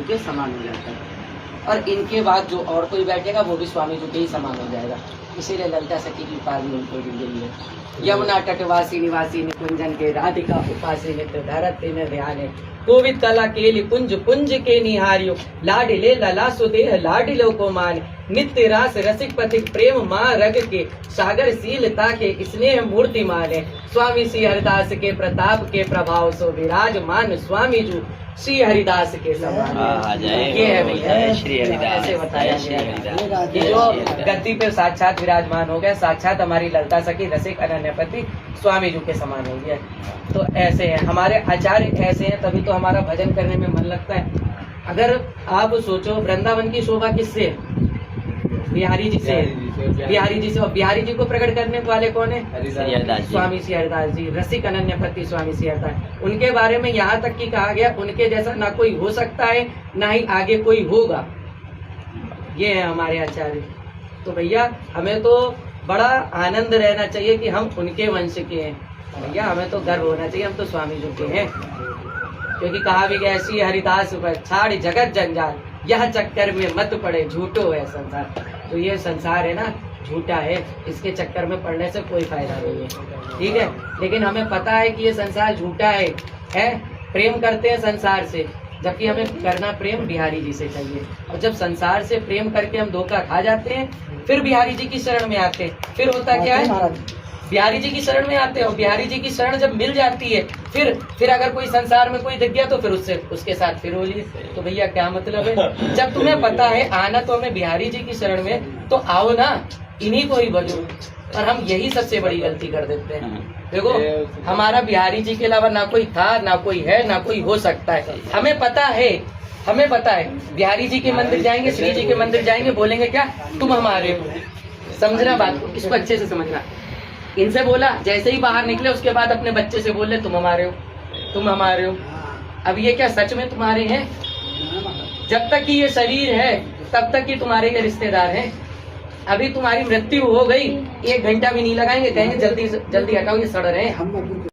के समान हो जाता है और इनके बाद जो और कोई बैठेगा वो भी स्वामी जी के ही समान हो जाएगा। इसीलिए ललिता सखी की उपाधि उनको दी गई है। यमुना तटवासी निवासी निकुंजन के राधिका उपासी नित्य धरते न ध्यान कोविद कला केलि कुंज कुंज के निहारियो लाडिले लला सुदेह लाडिलो को मान नित्य रास रसिक पथिक प्रेम माँ रग के सागर शीलता के स्नेह मूर्ति माने स्वामी श्री हरिदास के प्रताप के प्रभाव सो विराजमान स्वामी जू श्री हरिदास के समान। ये है भैया श्री हरिदास, ऐसे बताया गया। ये जो गद्दी पे साक्षात विराजमान हो गया, साक्षात हमारी ललिता सखी रसिक अनन्यपति स्वामी जी के समान हो गया। तो ऐसे हैं हमारे आचार्य, ऐसे हैं तभी तो हमारा भजन करने में मन लगता है। अगर आप सोचो वृंदावन की शोभा किससे है? बिहारी जी से, बिहारी जी से। और बिहारी जी को प्रकट करने वाले कौन है? स्वामी श्री हरिदास जी, रसिक अनन्यपति स्वामी श्री हरिदास। उनके बारे में यहाँ तक कि कहा गया उनके जैसा ना कोई हो सकता है ना ही आगे कोई होगा। ये है हमारे आचार्य। तो भैया हमें तो बड़ा आनंद रहना चाहिए कि हम उनके वंश के हैं। भैया हमें तो गर्व होना चाहिए, हम तो स्वामी जी के हैं। क्योंकि कहा भी गया श्री हरिदास पर छाड़ जगत जंजाल यह चक्कर में मत पड़े झूठो है संसार। तो ये संसार है ना झूठा है, इसके चक्कर में पड़ने से कोई फायदा नहीं है, ठीक है। लेकिन हमें पता है कि ये संसार झूठा है? प्रेम करते हैं संसार से, जबकि हमें करना प्रेम बिहारी जी से चाहिए। और जब संसार से प्रेम करके हम धोखा खा जाते हैं फिर बिहारी जी की शरण में आते हैं, फिर होता क्या है? बिहारी जी की शरण में आते हैं और बिहारी जी की शरण जब मिल जाती है फिर अगर कोई संसार में कोई दिख गया तो फिर उसके साथ फिर हो लिए। तो भैया क्या मतलब है? जब तुम्हें पता है आना तो हमें बिहारी जी की शरण में, तो आओ ना, इन्हीं को ही भजो। और हम यही सबसे बड़ी गलती कर देते हैं। देखो हमारा बिहारी जी के अलावा ना कोई था, ना कोई है, ना कोई हो सकता है। हमें पता है बिहारी जी के मंदिर जाएंगे, श्री जी के मंदिर जाएंगे, बोलेंगे क्या? तुम हमारे हो। समझना बात को, इसको अच्छे से समझना। इनसे बोला, जैसे ही बाहर निकले उसके बाद अपने बच्चे से बोले तुम हमारे हो, तुम हमारे हो। अब ये क्या सच में तुम्हारे हैं? जब तक कि ये शरीर है तब तक कि तुम्हारे ये रिश्तेदार हैं। अभी तुम्हारी मृत्यु हो गई, 1 घंटा भी नहीं लगाएंगे, कहेंगे जल्दी जल्दी हटाओ, ये सड़ रहे हैं।